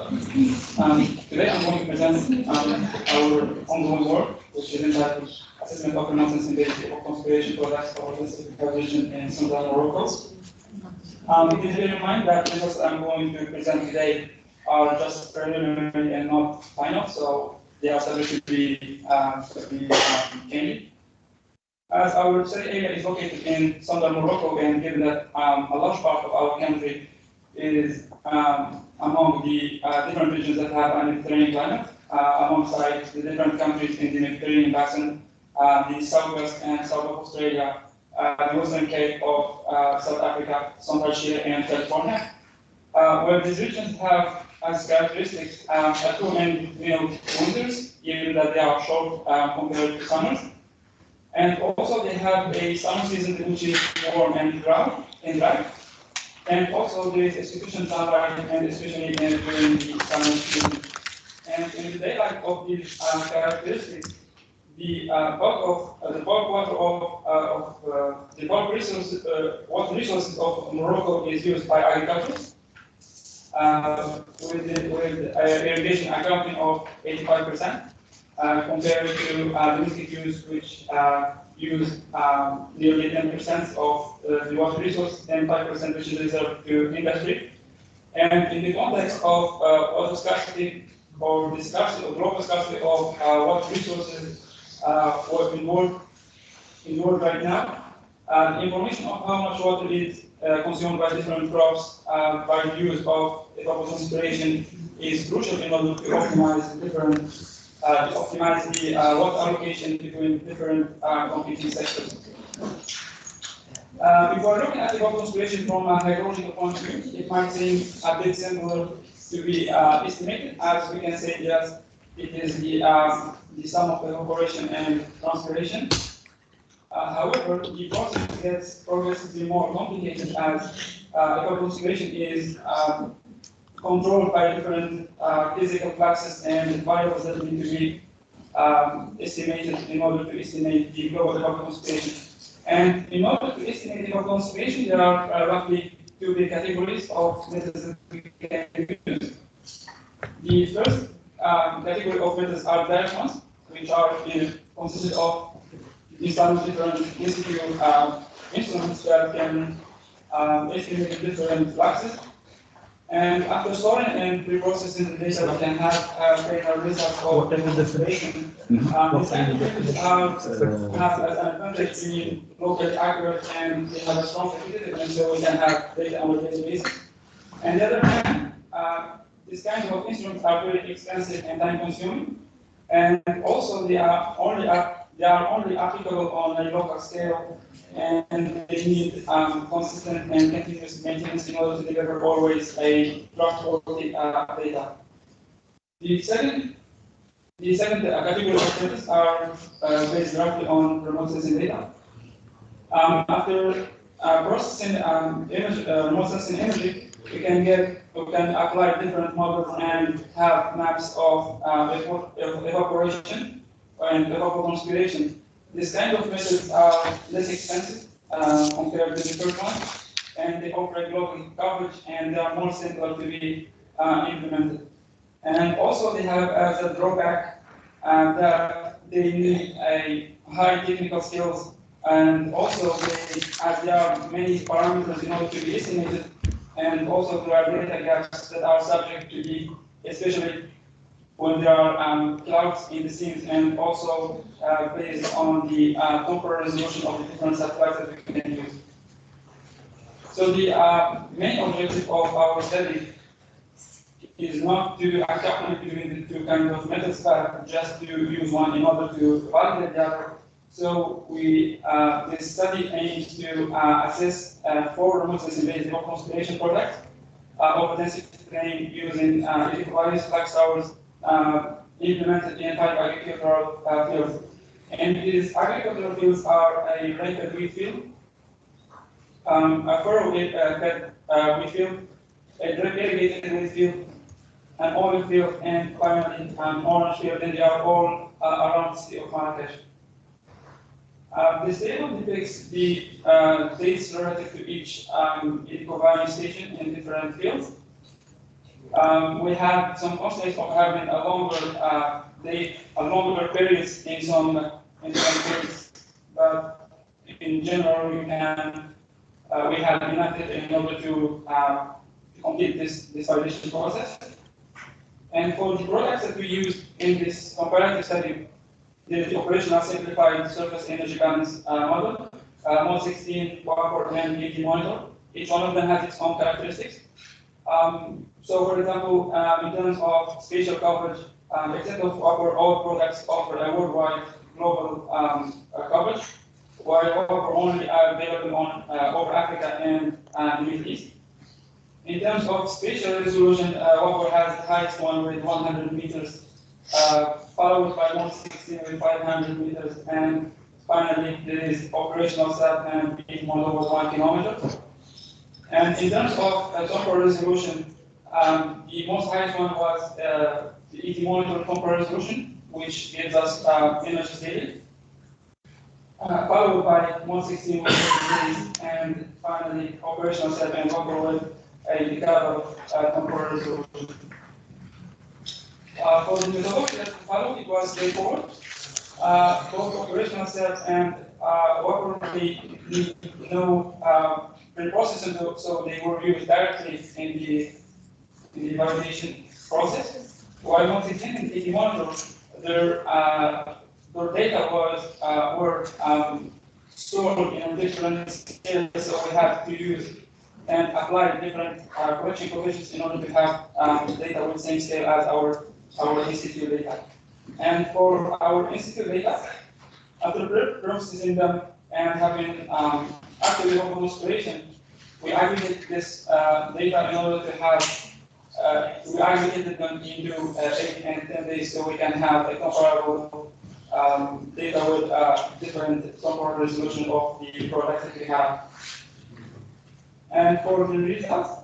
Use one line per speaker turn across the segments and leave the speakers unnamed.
Today I'm going to present our ongoing work, which is entitled Assessment of Remoteness in Base of Conspiration Products for Holistic Region in Central Morocco. Please bear in mind that the results I'm going to present today are just preliminary and not final, so they are subject to be changed. As our study area is located in southern Morocco, and given that a large part of our country is among the different regions that have a Mediterranean climate, alongside the different countries in the Mediterranean basin, the southwest and south of Australia, the Western Cape of South Africa, Central Chile, and California, where these regions have as characteristics a cool and mild winters, even that they are short compared to summers. And also they have a summer season which is warm and dry. And also there is a sufficient sunlight, and especially during the summer season. And in the daylight of these characteristics, the bulk water resources of Morocco is used by agriculture, with irrigation accounting of 85%. Compared to domestic use, which use nearly 10% of the water resource and 5% which is reserved to industry. And in the context of water scarcity or the scarcity or global scarcity of water resources in the world right now, the information of how much water is consumed by different crops by the use of evapotranspiration is crucial in order to optimize the water allocation between different competing sectors. If we're looking at evapotranspiration from a hydrological point of view, it might seem a bit simpler to be estimated, as we can say that it is the sum of evaporation and transpiration. However, the process gets progressively more complicated as evapotranspiration is controlled by different physical fluxes and variables that need to be estimated in order to estimate the global evapotranspiration. And in order to estimate evapotranspiration, there are roughly two big categories of methods that we can use. The first category of methods are direct ones, which are consisted of some different institute instruments that can estimate different fluxes. And after storing and preprocessing the data, we can have final results of evapotranspiration. These kind of methods have as an advantage being locally accurate, and they have a strong competitiveness, so we can have data on a daily basis. On the other hand, these kinds of instruments are very expensive and time-consuming, and also they are only applicable on a local scale, and they need consistent and continuous maintenance in order to deliver always a trustworthy data. The second category of methods are based directly on remote sensing data. After processing remote sensing imagery, we can apply different models and have maps of evaporation and evapotranspiration. This kind of methods are less expensive compared to the first one, and they offer a global coverage, and they are more simple to be implemented. And also they have as a drawback that they need a high technical skills, and also as there are many parameters in order to be estimated, and also there are data gaps that are subject to be, especially when there are clouds in the scenes, and also based on the temporal resolution of the different satellites that we can use. So the main objective of our study is not to account between the two kinds of methods, but just to use one in order to validate the other. So this study aims to assess 4 remote sensing-based evapotranspiration products of density terrain using various flux towers implemented in 5 agricultural fields. And these agricultural fields are a rainfed wheat field, a furrow bed wheat field, a drip irrigated wheat field, an oil field, and finally an orange field, and they are all around the city of Marrakesh. This table depicts the dates relative to each eco-value station in different fields. We had some constraints of having a longer periods in some cases, but in general we have united in order to complete this validation process. And for the products that we used in this comparative study, the operational simplified surface energy balance model, Mod 16, Wapor, and PET monitor. Each one of them has its own characteristics. So, for example, in terms of spatial coverage, except of Wapor, all products offer a worldwide global coverage, while Wapor only are available on over Africa and the Middle East. In terms of spatial resolution, Wapor has the highest one with 100 meters, followed by 116 with 500 meters, and finally there is operational set and PET model with 1 kilometer. And in terms of temporal resolution, the most highest one was the ET monitor temporal resolution, which gives us image daily, followed by 116 with 30 and finally operational set and Wapor with a decoupled temporal resolution. For the methodology that we followed, it was straightforward. Both operational sets and Wapor need no pre-processing, so they were used directly in the validation process. While Mod 16 and PET monitor, their data were stored in different scales, so we have to use and apply different correction coefficients in order to have data with the same scale as our institute data. And for our institute data, after processing them and having active local inspiration, we aggregate this data in order to have, we aggregated them into 8 and 10 days so we can have a comparable data with different temporal resolution of the products that we have. And for the results,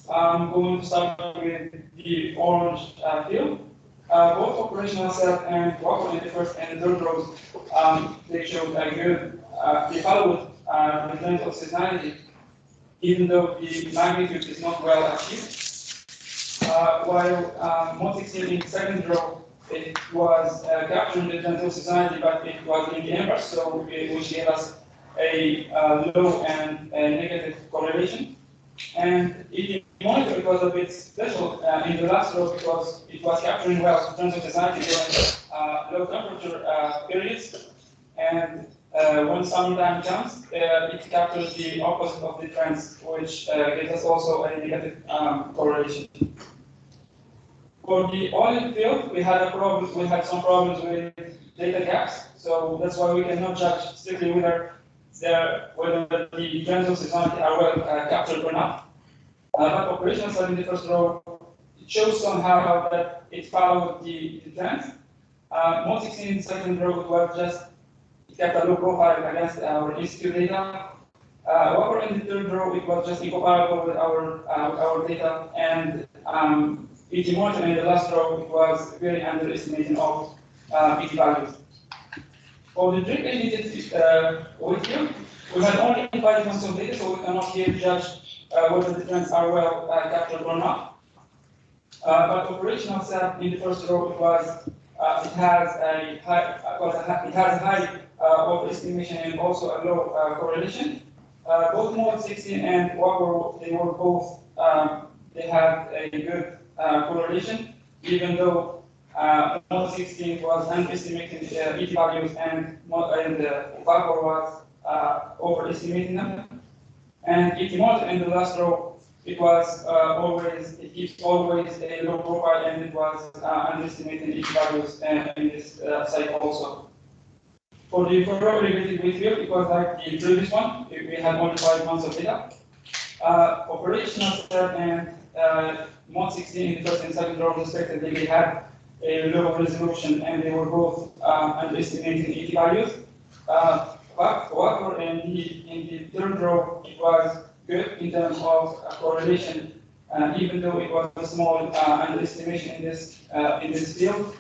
I'm going to start with the orange field. Both operational set and Wapor in the first and the third rows, they showed a good, they followed the trend of seasonality, even though the magnitude is not well achieved. While Mod 16 in the second row, it was capturing the trend of seasonality, but it was in the inverse, so which gave us a low and a negative correlation. And in the monitor, it was a bit special in the last row because it was capturing well in terms of seasonality during low temperature periods. And when summertime comes, it captures the opposite of the trends, which gives us also a negative correlation. For the oil field, we had some problems with data gaps, so that's why we cannot judge strictly whether the trends of seasonality are well captured or not. But operational side in the first row, it shows somehow that it followed the trends. Mod 16 in the second row, it was just, it kept a low profile against our institute data. However, in the third row, it was just incomparable with our data, and PET monitor in the last row, it was very underestimating of PET values. For the drip agent weight here, we had only 5 months of data, so we cannot here judge whether the trends are well captured or not. But operational set in the first row, it has a high overestimation and also a low correlation. Both Mod 16 and Wapor, they had a good correlation, even though Mod 16 was underestimating ET values and Wapor was overestimating them. And ET monitor in the last row, it keeps always a low profile, and it was underestimating ET values in this site also. For the correlated weight field, it was like the previous one. We had only 5 months of data. Operational set and Mod 16 in the first and second row respectively, they had a low resolution, and they were both underestimating ET values. However, in the third row, it was good in terms of correlation, even though it was a small underestimation in this field.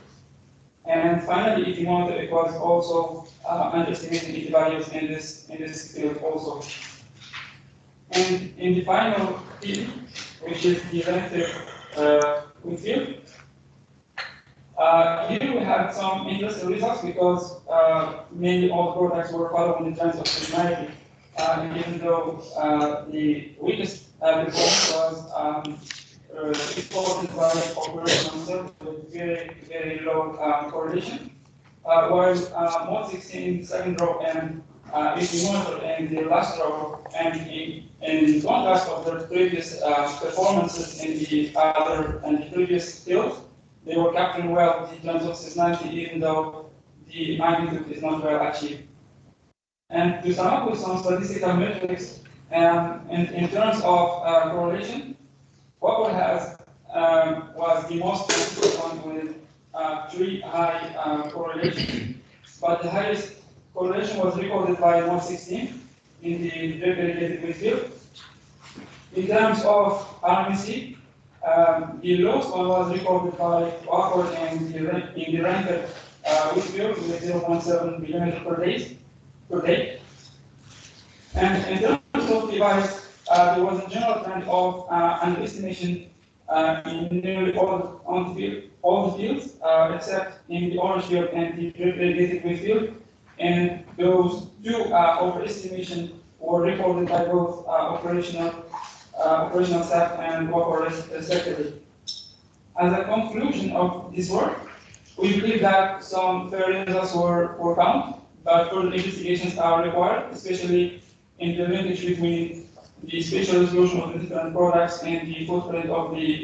And finally, ET monitor, it was also underestimating ET values in this field also. And in the final field, which is the relative wheat field. Here we had some interesting results because mainly all products were following the trends of seasonality. Even though the weakest performance was reported by operational service with very low correlation, while mode 16, second row, and if you monitor in the last row, and in contrast of the previous performances in the other and the previous fields, they were capturing well the terms of seasonality, even though the magnitude is not well achieved. And to sum up with some statistical metrics, in terms of correlation, Wapper has was the most consistent one with 3 high correlation, but the highest correlation was recorded by 116 in the regulated wheat field. In terms of RMC, the lowest one was recorded by Wapper in the ranked wheat field with 0.7 millimeter per day. And in terms of device, there was a general trend of underestimation in nearly all the fields, except in the orange field and the regulated wheat field. And those two overestimation were recorded by both operational staff and operators respectively. As a conclusion of this work, we believe that some fair results were found, but further investigations are required, especially in the linkage between the spatial resolution of the different products and the footprint of the